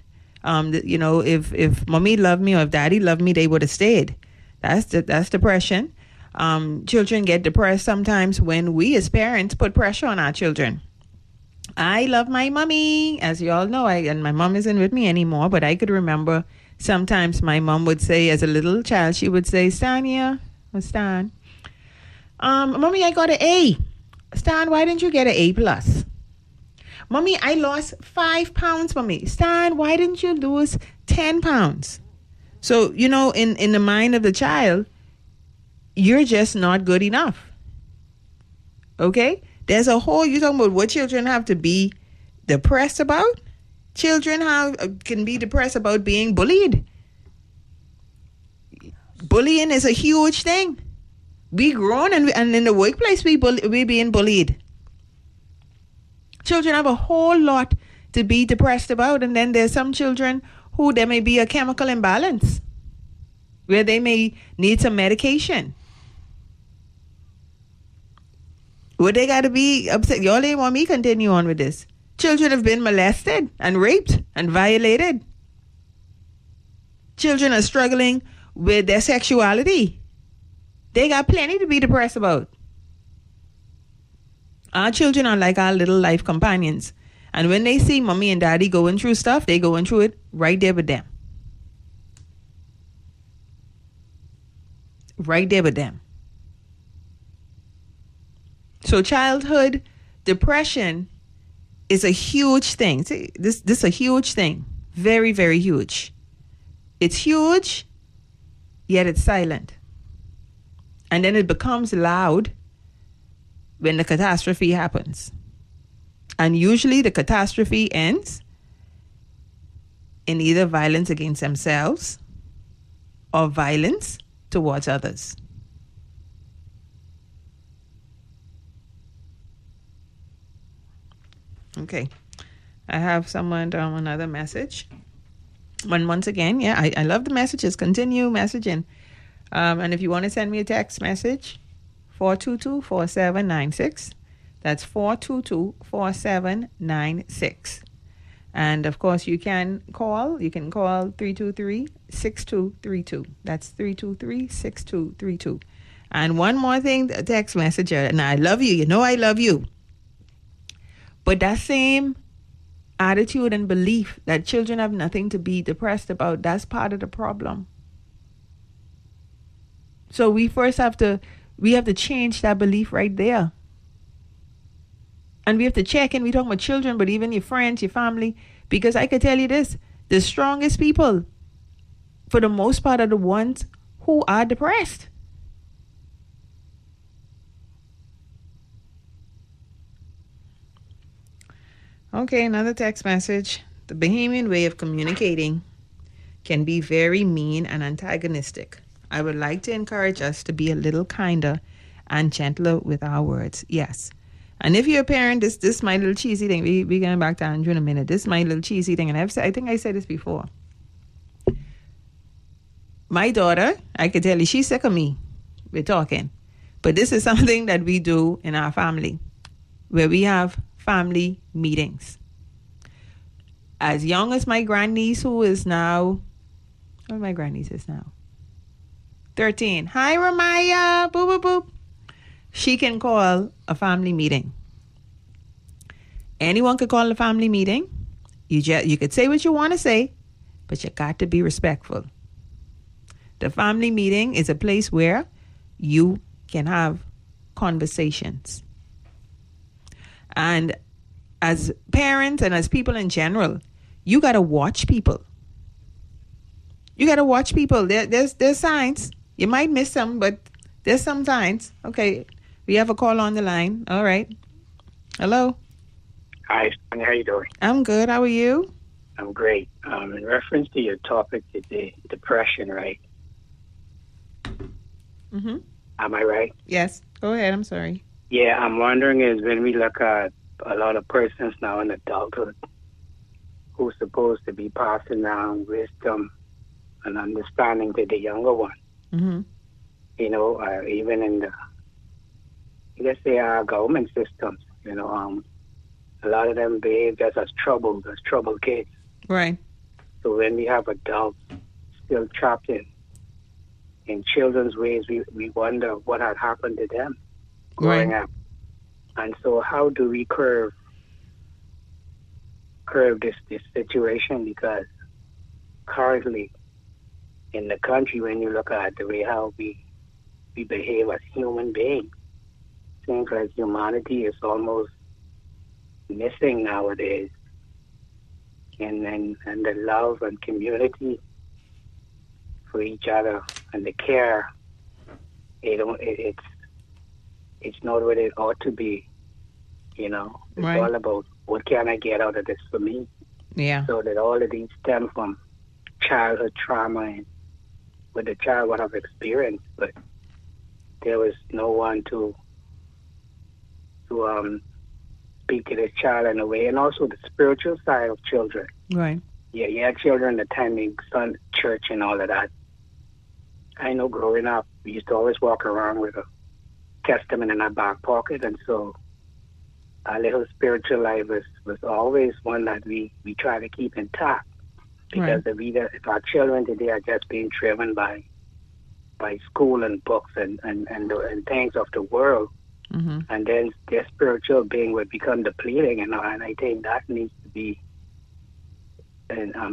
If mommy loved me or if daddy loved me, they would have stayed. That's depression. Children get depressed sometimes when we as parents put pressure on our children. I love my mommy, as you all know, and my mom isn't with me anymore, but I could remember sometimes my mom would say, as a little child, she would say, Stania, or Stan, mommy, I got an A. Stan, why didn't you get an A plus? Mommy, I lost 5 pounds, mommy. Stan, why didn't you lose 10 pounds? So, in the mind of the child, you're just not good enough. Okay? You're talking about what children have to be depressed about. Children can be depressed about being bullied. Bullying is a huge thing. We grown and in the workplace we being bullied. Children have a whole lot to be depressed about, and then there's some children who there may be a chemical imbalance where they may need some medication. Would they got to be upset? Y'all ain't want me continue on with this. Children have been molested and raped and violated. Children are struggling with their sexuality. They got plenty to be depressed about. Our children are like our little life companions. And when they see mommy and daddy going through stuff, they going through it right there with them. Right there with them. So childhood depression is a huge thing. See, this is a huge thing. Very, very huge. It's huge, yet it's silent. And then it becomes loud when the catastrophe happens. And usually the catastrophe ends in either violence against themselves or violence towards others. Okay. I have someone another message. Once again, I love the messages. Continue messaging. And if you want to send me a text message, 422-4796. That's 422-4796. And of course, you can call 323-6232. That's 323-6232. And one more thing, the text messenger, and I love you. You know I love you. But that same attitude and belief that children have nothing to be depressed about, that's part of the problem. So we have to change that belief right there. And we have to check in. We're talking about children, but even your friends, your family. Because I can tell you this, the strongest people, for the most part, are the ones who are depressed. Okay, another text message. The Bahamian way of communicating can be very mean and antagonistic. I would like to encourage us to be a little kinder and gentler with our words. Yes. And if you're a parent, this my little cheesy thing. We going back to Andrew in a minute. This my little cheesy thing, and I think I said this before. My daughter, I can tell you, she's sick of me. We're talking. But this is something that we do in our family, where we have family meetings. As young as my grandniece, who is now, my grandniece is now 13. Hi, Ramaya. Boop, boop, boop. She can call a family meeting. Anyone could call a family meeting. You could say what you want to say, but you got to be respectful. The family meeting is a place where you can have conversations. And as parents and as people in general, you got to watch people. You got to watch people. There's signs. You might miss them, but there's some signs. Okay, we have a call on the line. All right. Hello. Hi, Sonia. How you doing? I'm good. How are you? I'm great. In reference to your topic today, depression, right? Mm-hmm. Am I right? Yes. Go ahead. I'm sorry. Yeah, I'm wondering is when we look at a lot of persons now in adulthood who's supposed to be passing down wisdom and understanding to the younger one. Mm-hmm. You know, even in the, let's say, our government systems, you know, a lot of them behave just as troubled kids. Right. So when we have adults still trapped in children's ways, we wonder what had happened to them growing up. And so how do we curb this situation? Because currently in the country, when you look at the way how we behave as human beings, seems like humanity is almost missing nowadays. And the love and community for each other and the care, it's not what it ought to be, you know. It's all about what can I get out of this for me. Yeah. So that all of these stem from childhood trauma and what the child would have experienced, but there was no one to speak to this child in a way, and also the spiritual side of children. Right. Yeah, you had children attending church and all of that. I know growing up, we used to always walk around with a Testament in our back pocket, and so our little spiritual life was always one that we try to keep intact. Because if our children today are just being driven by school and books and things of the world, mm-hmm. and then their spiritual being would become depleting, and I think that needs to be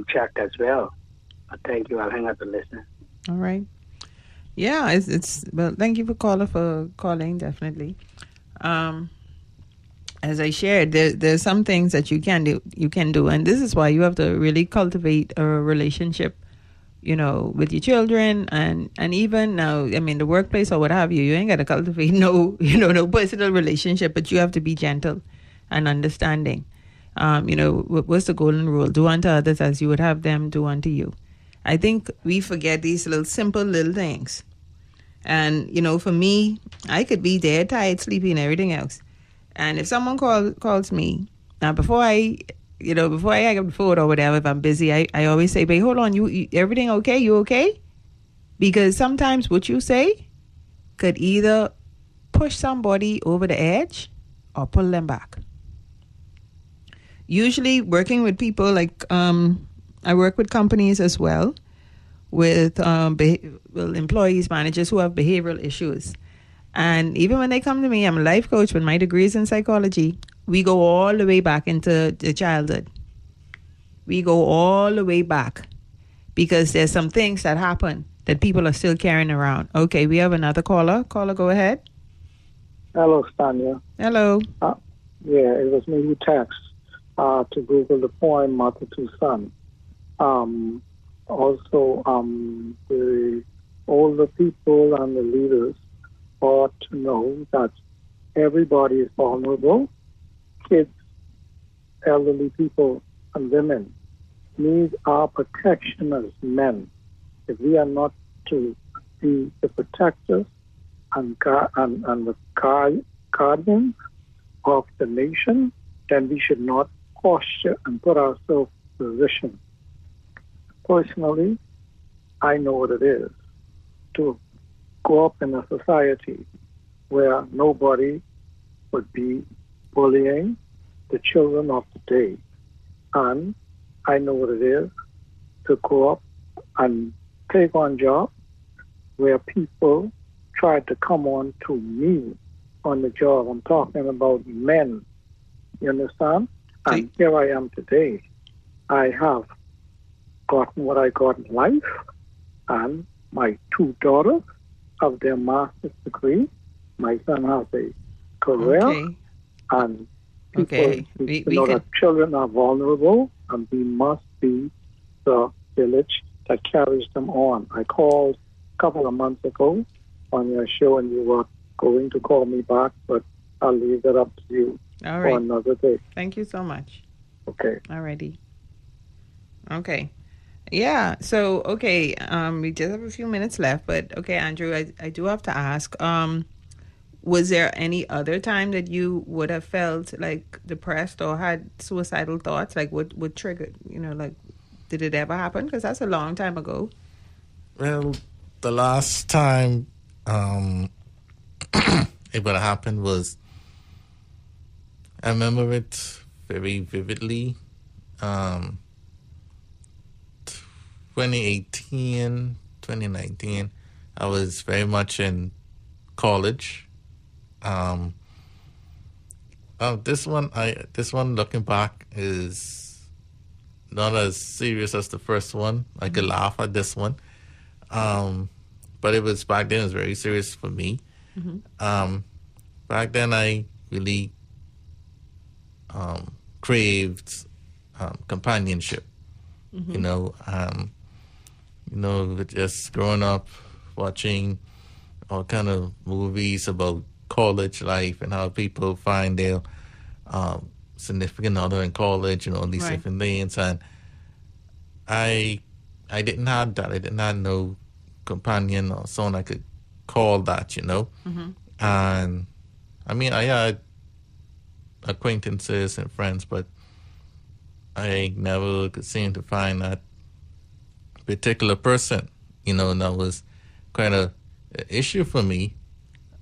checked as well. Thank you. I'll hang up and listen. All right. Yeah, it's well. Thank you for calling. Definitely. As I shared, there's some things that you can do, and this is why you have to really cultivate a relationship, you know, with your children, and even now, I mean, the workplace or what have you. You ain't got to cultivate no personal relationship, but you have to be gentle and understanding. You know, what's the golden rule? Do unto others as you would have them do unto you. I think we forget these simple little things. And, you know, for me, I could be dead, tired, sleepy, and everything else. And if someone calls me, now before I hang up the phone or whatever, if I'm busy, I always say, babe, hold on, you everything okay? You okay? Because sometimes what you say could either push somebody over the edge or pull them back. Usually working with people like, I work with companies as well, with employees, managers who have behavioral issues. And even when they come to me, I'm a life coach with my degrees in psychology. We go all the way back into the childhood. We go all the way back because there's some things that happen that people are still carrying around. Okay, we have another caller. Caller, go ahead. Hello, Stanya. Hello. Yeah, it was me who texted to Google the poem Mother to Son. Also, the older people and the leaders ought to know that everybody is vulnerable. Kids, elderly people, and women need our protection as men. If we are not to be the protectors and the guardians of the nation, then we should not posture and put ourselves in a position. Personally, I know what it is to grow up in a society where nobody would be bullying the children of today. And I know what it is to grow up and take on jobs where people try to come on to me on the job. I'm talking about men. You understand? And here I am today. I have gotten what I got in life, and my two daughters have their master's degree. My son has a career, and people we know that children are vulnerable, and we must be the village that carries them on. I called a couple of months ago on your show, and you were going to call me back, but I'll leave it up to you for another day. Thank you so much. Okay. Alrighty. Okay. Yeah. So, okay. We just have a few minutes left, but okay, Andrew, I do have to ask, was there any other time that you would have felt like depressed or had suicidal thoughts? Like what triggered, like, did it ever happen? Because that's a long time ago. Well, the last time it would have happened was, I remember it very vividly. 2018, 2019, I was very much in college. This one looking back is not as serious as the first one. I could laugh at this one. But it was back then, it was very serious for me. Back then I really craved companionship. Just growing up watching all kind of movies about college life and how people find their significant other in college and all these different things. And I didn't have that. I did not know companion or someone I could call that, And I mean, I had acquaintances and friends, but I never could seem to find that particular person, and that was quite an issue for me.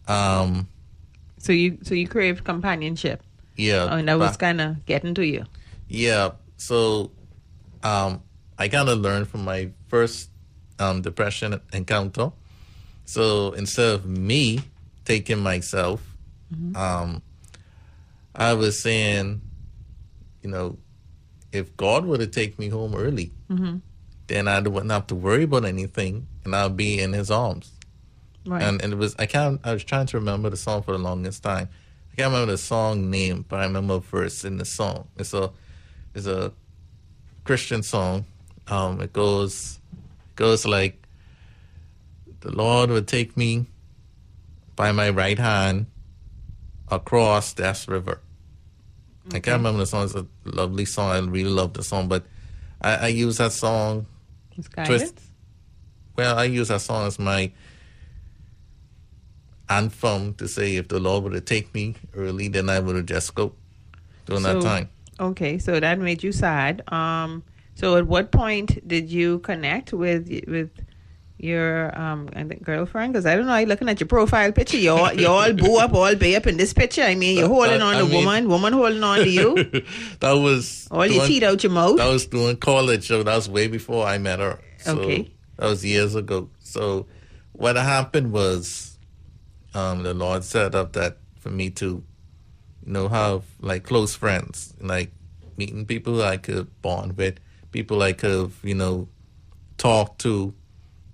So you craved companionship. Yeah. And that was kind of getting to you. Yeah. So I kind of learned from my first depression encounter. So instead of me taking myself, I was saying, if God were to take me home early, then I wouldn't have to worry about anything, and I'll be in His arms. Right. And it was I was trying to remember the song for the longest time. I can't remember the song name, but I remember a verse in the song. It's a Christian song. It goes like, the Lord would take me by my right hand across Death's River. I can't remember the song. It's a lovely song. I really love the song, but I use that song. I use that song as my anthem to say, if the Lord were to take me early, then I would have just go during that time. Okay, so that made you sad. So at what point did you connect with your I think girlfriend? Because I don't know, I'm looking at your profile picture. You all boo up, all bay up in this picture. I mean, you're holding on to woman holding on to you. That was all your teeth out your mouth. That was doing college, so that was way before I met her. So okay, that was years ago. So what happened was, the Lord set up that for me to, have like close friends, like meeting people who I could bond with, people I could, talk to.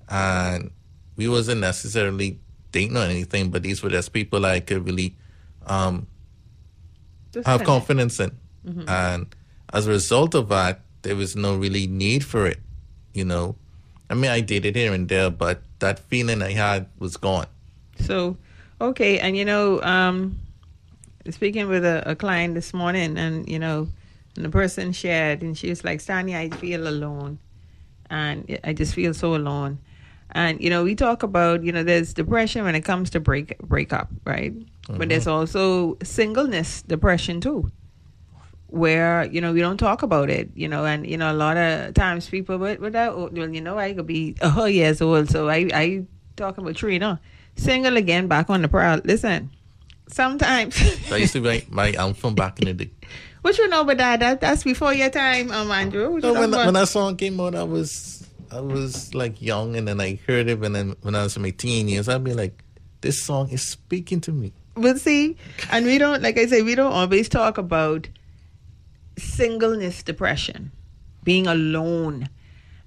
And we wasn't necessarily dating or anything, but these were just people I could really have confidence in. And as a result of that, there was no really need for it, I mean, I dated here and there, but that feeling I had was gone. So, okay, and speaking with a client this morning, and and the person shared, and she was like, Stanley, I feel alone, and I just feel so alone. And, we talk about, there's depression when it comes to breakup, right? But there's also singleness depression too, where, we don't talk about it, and, a lot of times people, I could be 100 years old. So I talking about Trina, single again, back on the prowl. Listen, sometimes. That used to be my anthem back in the day. What you know about that? That's before your time, Andrew. No, when that song came out, I was like young, and then I heard it, and then when I was in my teen years, I'd be like, this song is speaking to me. But see, and we don't, like I say, we don't always talk about singleness depression, being alone.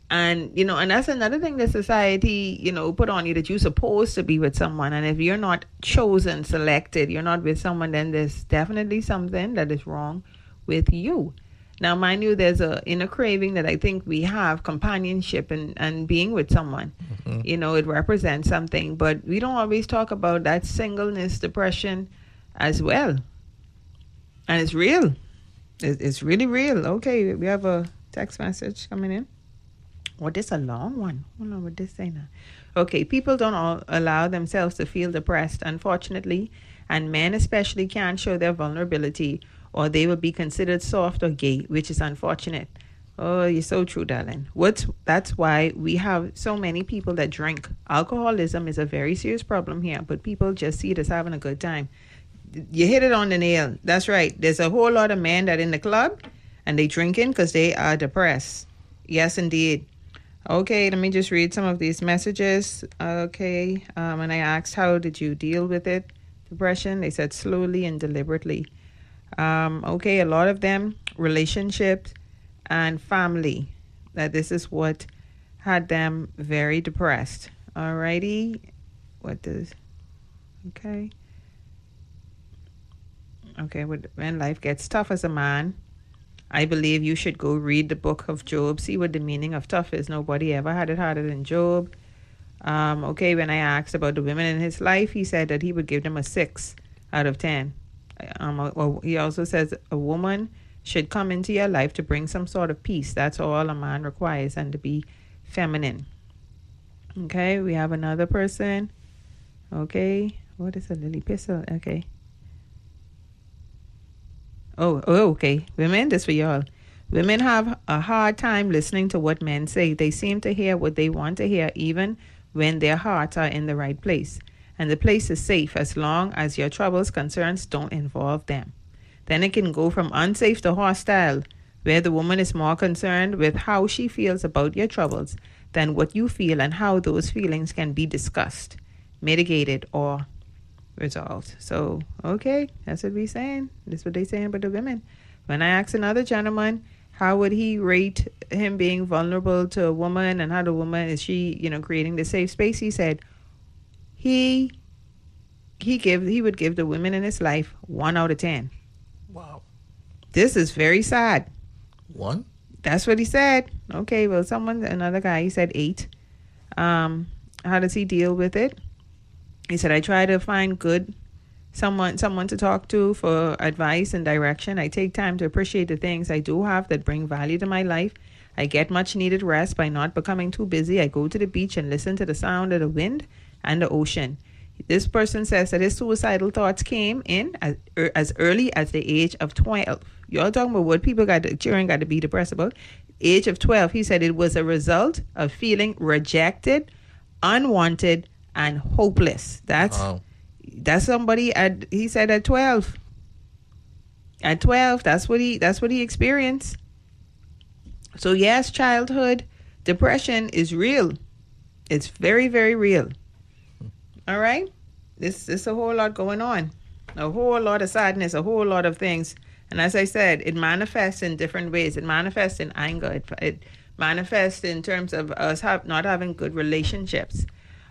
And, and that's another thing that society, put on you, that you're supposed to be with someone. And if you're not chosen, selected, you're not with someone, then there's definitely something that is wrong with you. Now, mind you, there's a inner craving that I think we have, companionship and being with someone. It represents something, but we don't always talk about that singleness depression as well. And it's real. It's really real. Okay, we have a text message coming in. Oh, this is a long one. I don't know what this say now. Okay, people don't allow themselves to feel depressed, unfortunately, and men especially can't show their vulnerability, or they will be considered soft or gay, which is unfortunate. Oh, you're so true, darling. That's why we have so many people that drink. Alcoholism is a very serious problem here, but people just see it as having a good time. You hit it on the nail. That's right. There's a whole lot of men that in the club, and they drinking because they are depressed. Yes, indeed. Okay, let me just read some of these messages. Okay, and I asked, how did you deal with it? Depression, they said slowly and deliberately. Okay, a lot of them, relationships and family. That this is what had them very depressed. Alrighty, okay. Okay, when life gets tough as a man, I believe you should go read the book of Job, see what the meaning of tough is. Nobody ever had it harder than Job. Okay, when I asked about the women in his life, he said that he would give them a 6 out of 10. He also says a woman should come into your life to bring some sort of peace. That's all a man requires, and to be feminine. Okay, we have another person. Okay, what is a lily pistol? Okay. Oh, okay. Women, this for y'all. Women have a hard time listening to what men say. They seem to hear what they want to hear, even when their hearts are in the right place. And the place is safe as long as your troubles, concerns don't involve them. Then it can go from unsafe to hostile, where the woman is more concerned with how she feels about your troubles than what you feel, and how those feelings can be discussed, mitigated, or resolved. So, okay, that's what we're saying. That's what they're saying about the women. When I asked another gentleman, how would he rate him being vulnerable to a woman, and how the woman, is she, creating the safe space? He said he would give the women in his life 1 out of 10. Wow. This is very sad. 1? That's what he said. Okay, well, another guy, he said 8. How does he deal with it? He said, I try to find someone to talk to for advice and direction. I take time to appreciate the things I do have that bring value to my life. I get much needed rest by not becoming too busy. I go to the beach and listen to the sound of the wind and the ocean. This person says that his suicidal thoughts came in as early as the age of 12. You're talking about what children got to be depressed about. Age of 12, he said it was a result of feeling rejected, unwanted, and hopeless. That's somebody he said at 12. At 12, that's what he experienced. So yes, childhood depression is real. It's very, very real. All right? This a whole lot going on. A whole lot of sadness, a whole lot of things. And as I said, it manifests in different ways. It manifests in anger. It manifests in terms of us not having good relationships.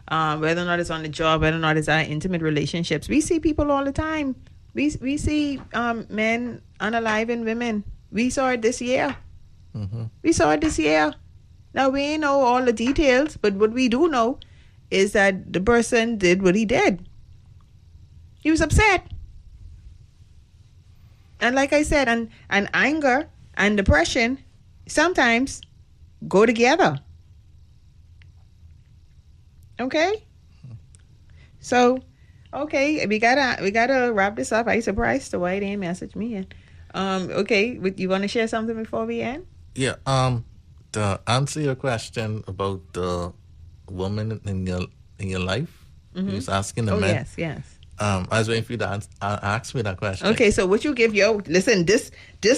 Whether or not it's on the job, whether or not it's our intimate relationships. We see people all the time. We see men unaliving women. We saw it this year. Mm-hmm. We saw it this year. Now, we ain't know all the details, but what we do know is that the person did what he did. He was upset. And like I said, and anger and depression sometimes go together. Okay. So, okay, we gotta wrap this up. I surprised the way they didn't message me in. Okay, you want to share something before we end? Yeah. To answer your question about the woman in your life, you was asking the men. Yes. I was waiting for you to ask me that question. Okay, so what you give listen, this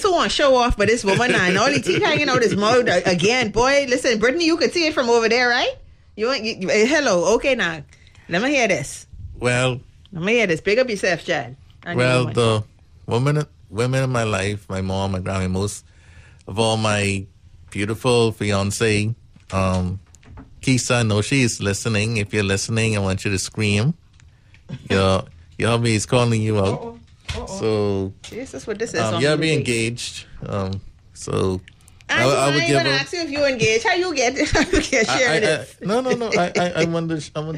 one show off, but this woman and all the teeth hanging out his mouth again. Boy, listen, Brittany, you could see it from over there, right? Hello, okay now. Let me hear this. Well, let me hear this. Big up yourself, Chad. Well, the women in my life, my mom, my grandma, most of all my beautiful fiance, Kisa, I know she's listening. If you're listening, I want you to scream. Your hubby is calling you out. So this is what this is. You'll be engaged. So I would give her. Ask you if you engaged. How you get share this? No. I want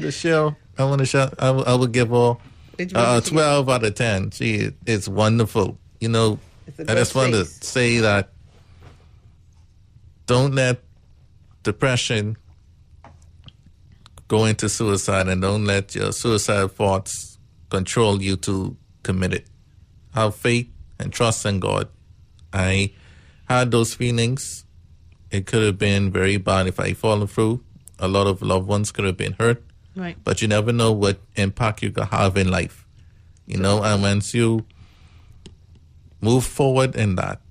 to share. I will give her a 12 out of 10. She is wonderful. You know, I just want to say that don't let depression go into suicide, and don't let your suicidal thoughts control you to commit it. Have faith and trust in God. I had those feelings. It could have been very bad if I fallen through. A lot of loved ones could have been hurt. Right. But you never know what impact you could have in life. You know, and once you move forward in that,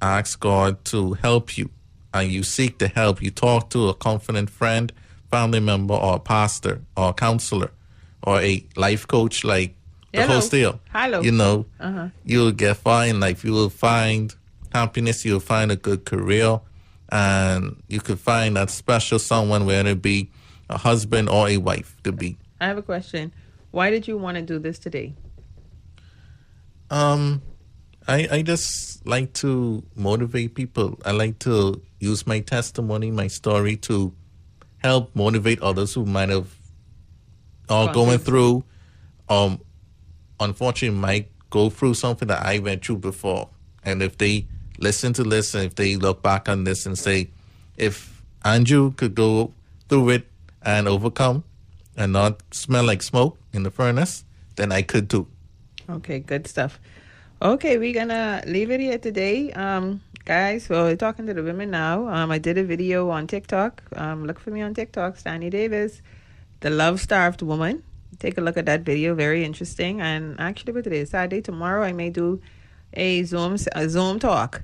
ask God to help you, and you seek the help. You talk to a confident friend, family member, or a pastor, or a counselor, or a life coach like the host here. Hello. You know, you'll get far in life. You will find happiness. You'll find a good career, and you could find that special someone, whether it be a husband or a wife to be. I have a question. Why did you want to do this today? I just like to motivate people. I like to use my testimony, my story to help motivate others who might have going through, unfortunately might go through something that I went through before. And if they listen to this, and if they look back on this and say, if Andrew could go through it and overcome and not smell like smoke in the furnace, then I could too. Okay, good stuff. Okay, we're gonna leave it here today. Guys, so we're talking to the women now. I did a video on TikTok. Look for me on TikTok, Stanley Davis, the love-starved woman. Take a look at that video, very interesting. And actually, but today is Saturday. Tomorrow I may do a Zoom talk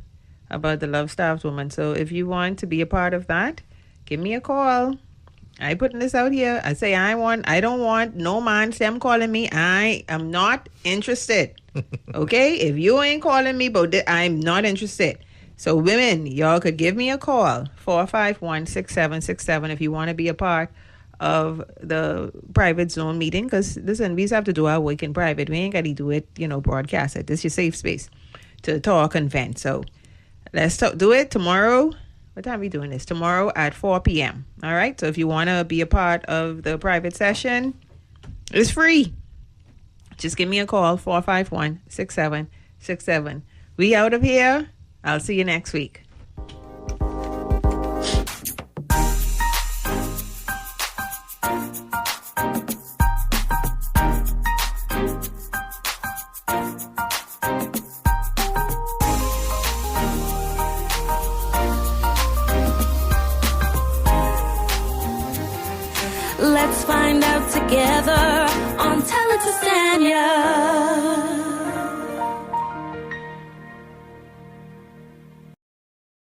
about the love-starved woman. So if you want to be a part of that, give me a call. I putting this out here. I say I don't want no man them calling me. I am not interested. Okay? If you ain't calling me, but I'm not interested. So women, y'all could give me a call, 451-6767, if you want to be a part of the private Zoom meeting. Because listen, we have to do our work in private. We ain't got to do it, broadcast it. This is your safe space to talk and vent. So let's do it tomorrow. What time are we doing this? Tomorrow at 4 p.m. All right? So if you want to be a part of the private session, it's free. Just give me a call, 451-6767. We out of here. I'll see you next week. Let's find out together on Tell It to Stanya.